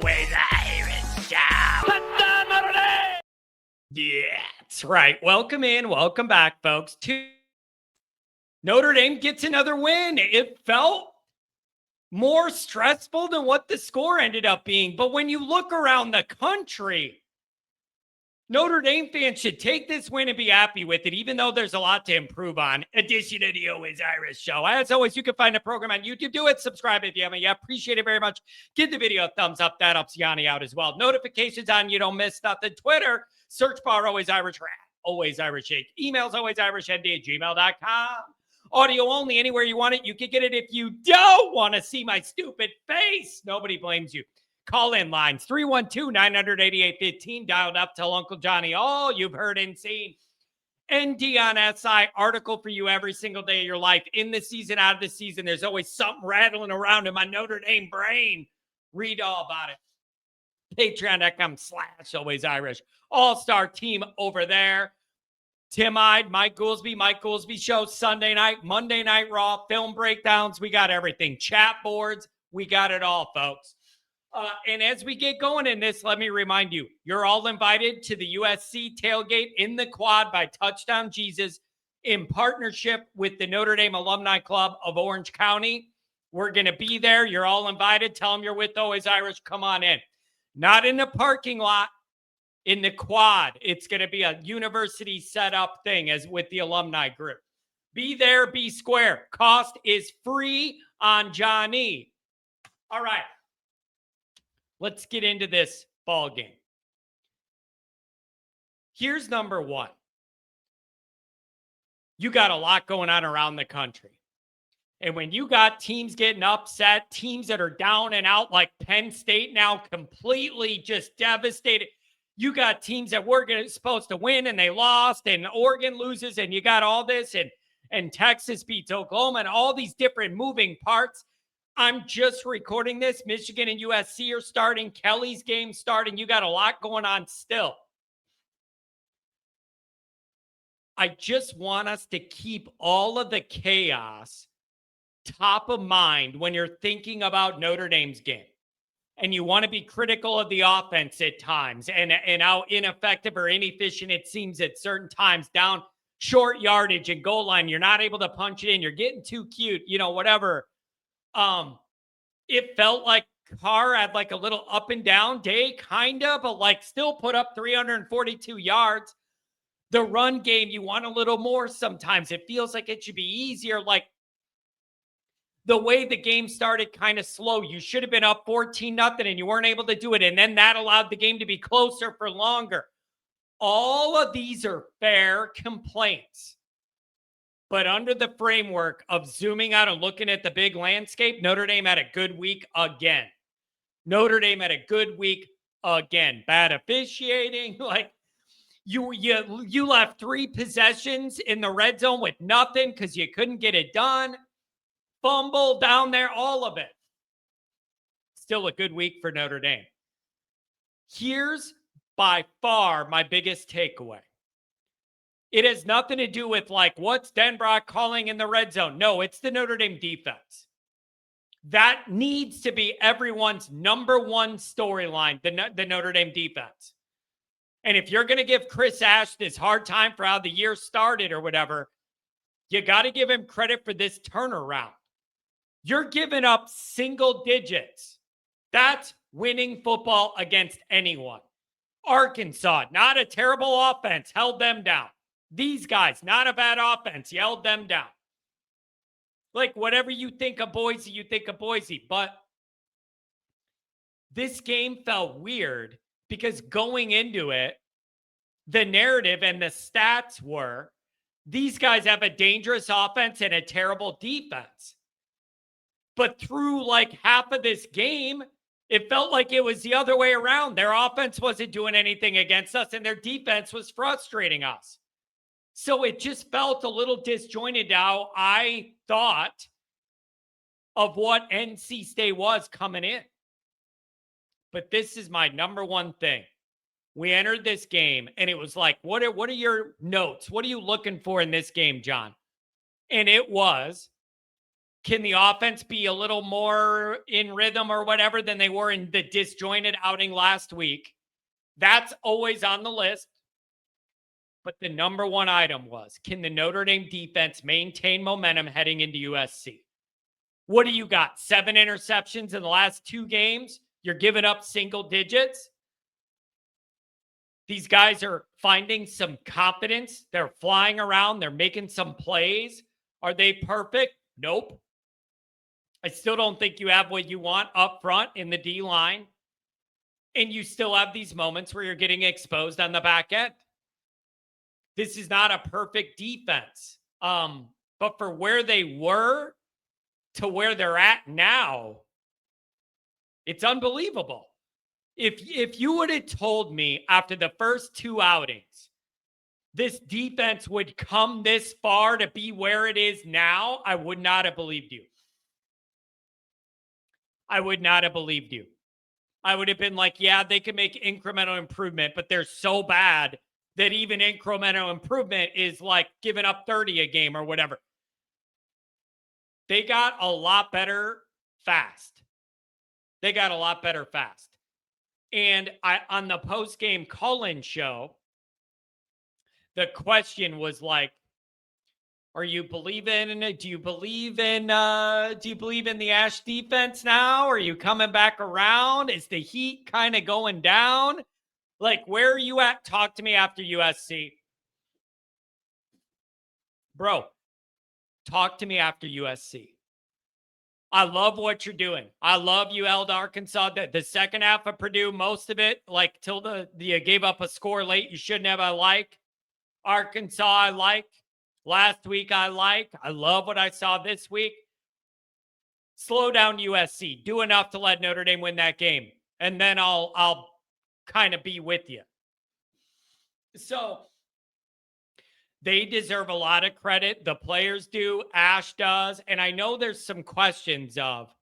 Always Irish show. Yeah, that's right. Welcome in. Welcome back, folks. Notre Dame gets another win. It felt more stressful than what the score ended up being. But when you look around the country, Notre Dame fans should take this win and be happy with it, even though there's a lot to improve on. Edition of the Always Irish Show. As always, you can find the program on YouTube. Do it. Subscribe if you haven't yet. Appreciate it very much. Give the video a thumbs up. That helps Yanni out as well. Notifications on. You don't miss nothing. Twitter, search bar Always Irish Rat. Always Irish Inc. Emails alwaysirishnd@gmail.com. Audio only. Anywhere you want it, you can get it. If you don't want to see my stupid face, nobody blames you. Call in lines 312-988-15. Dialed up. Tell Uncle Johnny all you've heard and seen. ND on SI article for you every single day of your life. In the season, out of the season, there's always something rattling around in my Notre Dame brain. Read all about it. Patreon.com/Always Irish. All-star team over there. Tim Ide, Mike Goolsby Show, Sunday night, Monday Night Raw, film breakdowns. We got everything. Chat boards. We got it all, folks. And as we get going in this, let me remind you, you're all invited to the USC tailgate in the quad by Touchdown Jesus in partnership with the Notre Dame Alumni Club of Orange County. We're going to be there. You're all invited. Tell them you're with Always Irish. Come on in. Not in the parking lot, in the quad. It's going to be a university setup thing as with the alumni group. Be there, be square. Cost is free on Johnny. All right. Let's get into this ball game. Here's number one. You got a lot going on around the country. And when you got teams getting upset, teams that are down and out like Penn State now completely just devastated. You got teams that were supposed to win and they lost, and Oregon loses, and you got all this, and Texas beats Oklahoma, and all these different moving parts. I'm just recording this. Michigan and USC are starting. Kelly's game starting. You got a lot going on still. I just want us to keep all of the chaos top of mind when you're thinking about Notre Dame's game. And you want to be critical of the offense at times and how ineffective or inefficient it seems at certain times. Down short yardage and goal line, you're not able to punch it in. You're getting too cute, whatever. It felt like Carr had like a little up and down day, kind of, but like still put up 342 yards. The run game, you want a little more sometimes. It feels like it should be easier. Like the way the game started kind of slow. You should have been up 14-0 and you weren't able to do it. And then that allowed the game to be closer for longer. All of these are fair complaints. But under the framework of zooming out and looking at the big landscape, Notre Dame had a good week again. Notre Dame had a good week again. Bad officiating. Like you left 3 possessions in the red zone with nothing because you couldn't get it done. Fumble down there, all of it. Still a good week for Notre Dame. Here's by far my biggest takeaway. It has nothing to do with like what's Denbrock calling in the red zone. No, it's the Notre Dame defense. That needs to be everyone's number one storyline, the Notre Dame defense. And if you're going to give Chris Ash this hard time for how the year started or whatever, you got to give him credit for this turnaround. You're giving up single digits. That's winning football against anyone. Arkansas, not a terrible offense, held them down. These guys, not a bad offense, you held them down. Like, whatever you think of Boise, you think of Boise. But this game felt weird because going into it, the narrative and the stats were, these guys have a dangerous offense and a terrible defense. But through like half of this game, it felt like it was the other way around. Their offense wasn't doing anything against us, and their defense was frustrating us. So it just felt a little disjointed how I thought of what NC State was coming in. But this is my number one thing. We entered this game, and it was like, what are your notes? What are you looking for in this game, John? And it was, Can the offense be a little more in rhythm or whatever than they were in the disjointed outing last week? That's always on the list. But the number one item was, can the Notre Dame defense maintain momentum heading into USC? What do you got? 7 interceptions in the last 2 games? You're giving up single digits? These guys are finding some confidence. They're flying around. They're making some plays. Are they perfect? Nope. I still don't think you have what you want up front in the D line. And you still have these moments where you're getting exposed on the back end. This is not a perfect defense. But for where they were to where they're at now, it's unbelievable. If you would have told me after the first 2 outings, this defense would come this far to be where it is now, I would not have believed you. I would not have believed you. I would have been like, yeah, they can make incremental improvement, but they're so bad that even incremental improvement is like giving up 30 a game or whatever. They got a lot better fast. They got a lot better fast. And on the post-game call-in show, the question was like, do you believe in the Ash defense now? Are you coming back around? Is the heat kind of going down? Like, where are you at? Talk to me after USC. Bro, talk to me after USC. I love what you're doing. I love you held Arkansas. The second half of Purdue, most of it, like till you gave up a score late, you shouldn't have. I like Arkansas. I like last week. I love what I saw this week. Slow down USC. Do enough to let Notre Dame win that game, and then I'll kind of be with you. So they deserve a lot of credit. The players do. Ash does. And I know there's some questions of,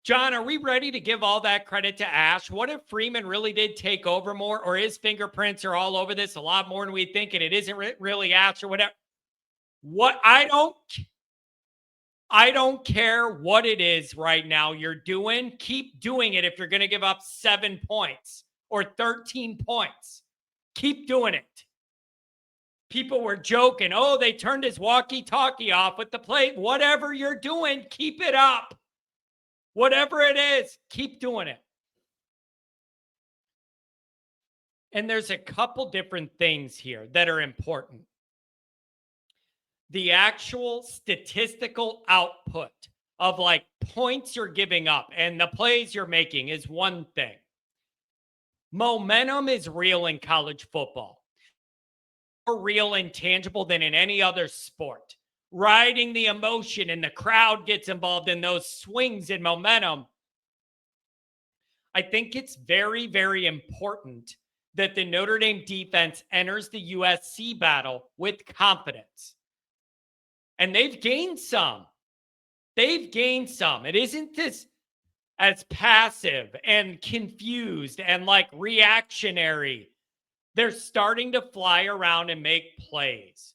John, are we ready to give all that credit to Ash? What if Freeman really did take over more, or his fingerprints are all over this a lot more than we think, and it isn't really Ash or whatever? What I don't care what it is right now you're doing. Keep doing it if you're going to give up 7 points or 13 points. Keep doing it. People were joking. Oh, they turned his walkie-talkie off with the plate. Whatever you're doing, keep it up. Whatever it is, keep doing it. And there's a couple different things here that are important. The actual statistical output of like points you're giving up and the plays you're making is one thing. Momentum is real in college football. More real and tangible than in any other sport. Riding the emotion and the crowd gets involved in those swings in momentum. I think it's very, very important that the Notre Dame defense enters the USC battle with confidence. And they've gained some. It isn't this as passive and confused and like reactionary. They're starting to fly around and make plays.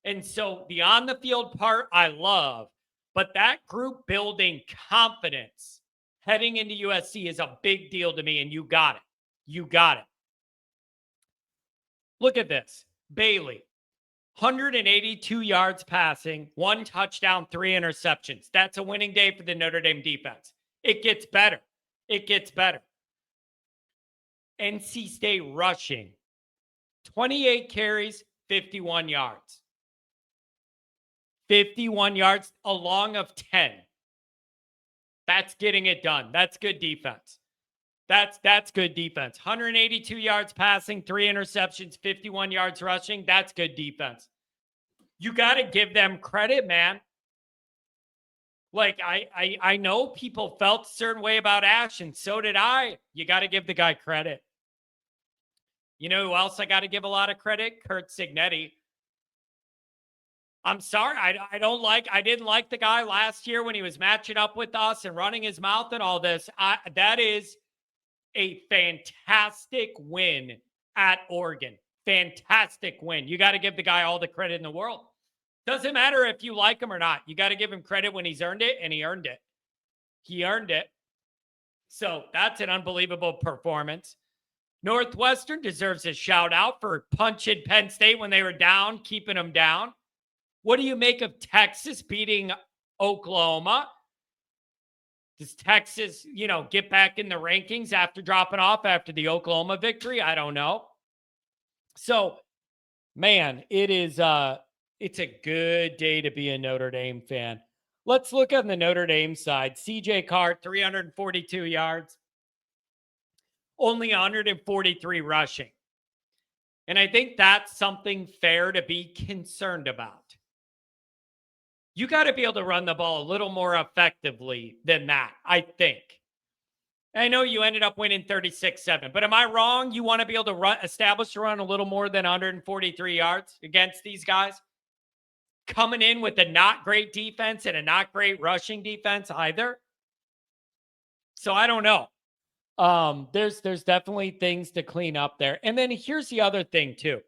And so the on the field part, I love, but that group building confidence heading into USC is a big deal to me, and you got it. Look at this. Bailey, 182 yards passing, 1 touchdown, 3 interceptions. That's a winning day for the Notre Dame defense. It gets better. NC State rushing, 28 carries, 51 yards. 51 yards, a long of 10. That's getting it done. That's good defense. That's good defense. 182 yards passing, 3 interceptions, 51 yards rushing. That's good defense. You got to give them credit, man. Like, I know people felt a certain way about Ash, and so did I. You got to give the guy credit. You know who else I got to give a lot of credit? Kurt Signetti. I'm sorry. I didn't like the guy last year when he was matching up with us and running his mouth and all this. That is a fantastic win at Oregon. Fantastic win. You got to give the guy all the credit in the world. Doesn't matter if you like him or not. You got to give him credit when he's earned it, and he earned it. He earned it. So that's an unbelievable performance. Northwestern deserves a shout out for punching Penn State when they were down, keeping them down. What do you make of Texas beating Oklahoma? Does Texas, get back in the rankings after dropping off after the Oklahoma victory? I don't know. So, man, it's a good day to be a Notre Dame fan. Let's look on the Notre Dame side. CJ Carr, 342 yards, only 143 rushing. And I think that's something fair to be concerned about. You got to be able to run the ball a little more effectively than that, I think. I know you ended up winning 36-7, but am I wrong? You want to be able to establish a run a little more than 143 yards against these guys? Coming in with a not great defense and a not great rushing defense either. So I don't know. There's definitely things to clean up there. And then here's the other thing too.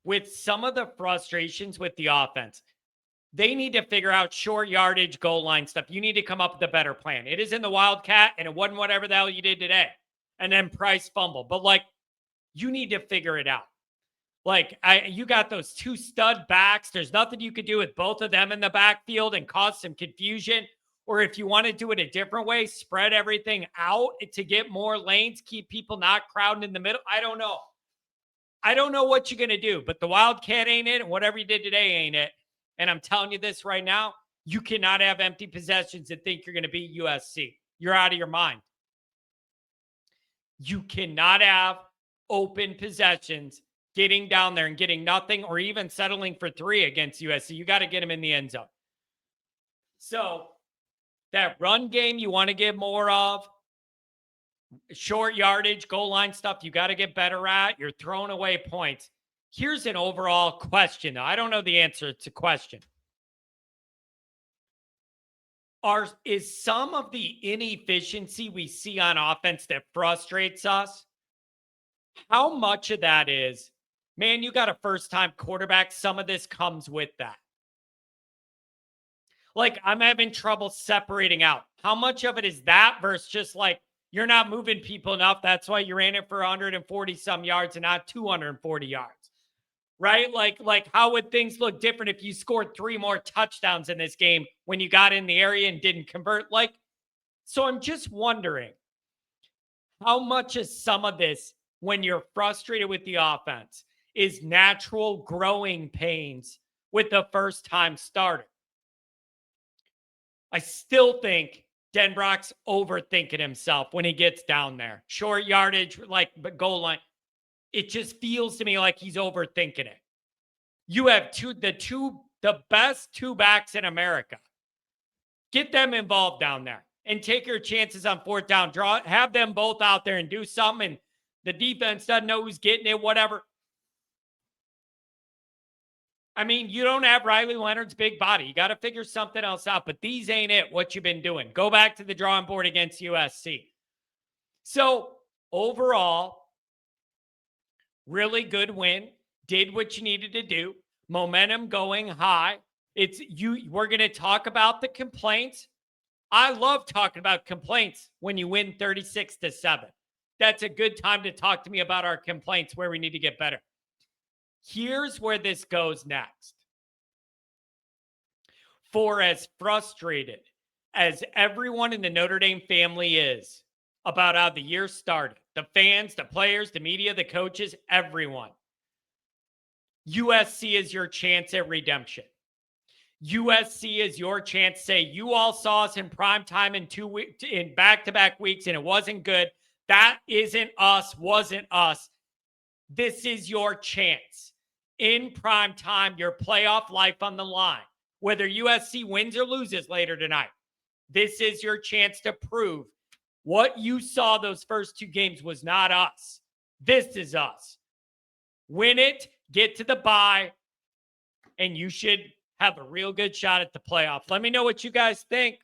With some of the frustrations with the offense, they need to figure out short yardage, goal line stuff. You need to come up with a better plan. It isn't the Wildcat, and it wasn't whatever the hell you did today. And then Price fumble. But, you need to figure it out. You got those two stud backs. There's nothing you could do with both of them in the backfield and cause some confusion. Or if you want to do it a different way, spread everything out to get more lanes, keep people not crowding in the middle. I don't know. I don't know what you're going to do, but the Wildcat ain't it, and whatever you did today ain't it. And I'm telling you this right now, you cannot have empty possessions and think you're going to beat USC. You're out of your mind. You cannot have open possessions, getting down there and getting nothing, or even settling for 3 against USC. You got to get them in the end zone. So that run game you want to get more of. Short yardage, goal line stuff you got to get better at. You're throwing away points. Here's an overall question. I don't know the answer. It's a question. Is some of the inefficiency we see on offense that frustrates us, how much of that is, man, you got a first-time quarterback, some of this comes with that. I'm having trouble separating out. How much of it is that versus just you're not moving people enough. That's why you ran it for 140 some yards and not 240 yards. Right? How would things look different if you scored 3 more touchdowns in this game when you got in the area and didn't convert? So I'm just wondering how much is some of this, when you're frustrated with the offense, is natural growing pains with the first time starter. I still think Denbrock's overthinking himself when he gets down there. Short yardage, but goal line. It just feels to me like he's overthinking it. You have the best 2 backs in America. Get them involved down there and take your chances on 4th down. Have them both out there and do something. And the defense doesn't know who's getting it, whatever. I mean, you don't have Riley Leonard's big body. You got to figure something else out. But these ain't it, what you've been doing. Go back to the drawing board against USC. So, overall, really good win. Did what you needed to do. Momentum going high. We're going to talk about the complaints. I love talking about complaints when you win 36-7. That's a good time to talk to me about our complaints, where we need to get better. Here's where this goes next. For as frustrated as everyone in the Notre Dame family is about how the year started, the fans, the players, the media, the coaches, everyone, USC is your chance at redemption. USC is your chance to say, you all saw us in prime time in back-to-back weeks, and it wasn't good. That isn't us, wasn't us. This is your chance. In prime time, your playoff life on the line. Whether USC wins or loses later tonight, this is your chance to prove what you saw those first 2 games was not us. This is us. Win it, get to the bye, and you should have a real good shot at the playoff. Let me know what you guys think.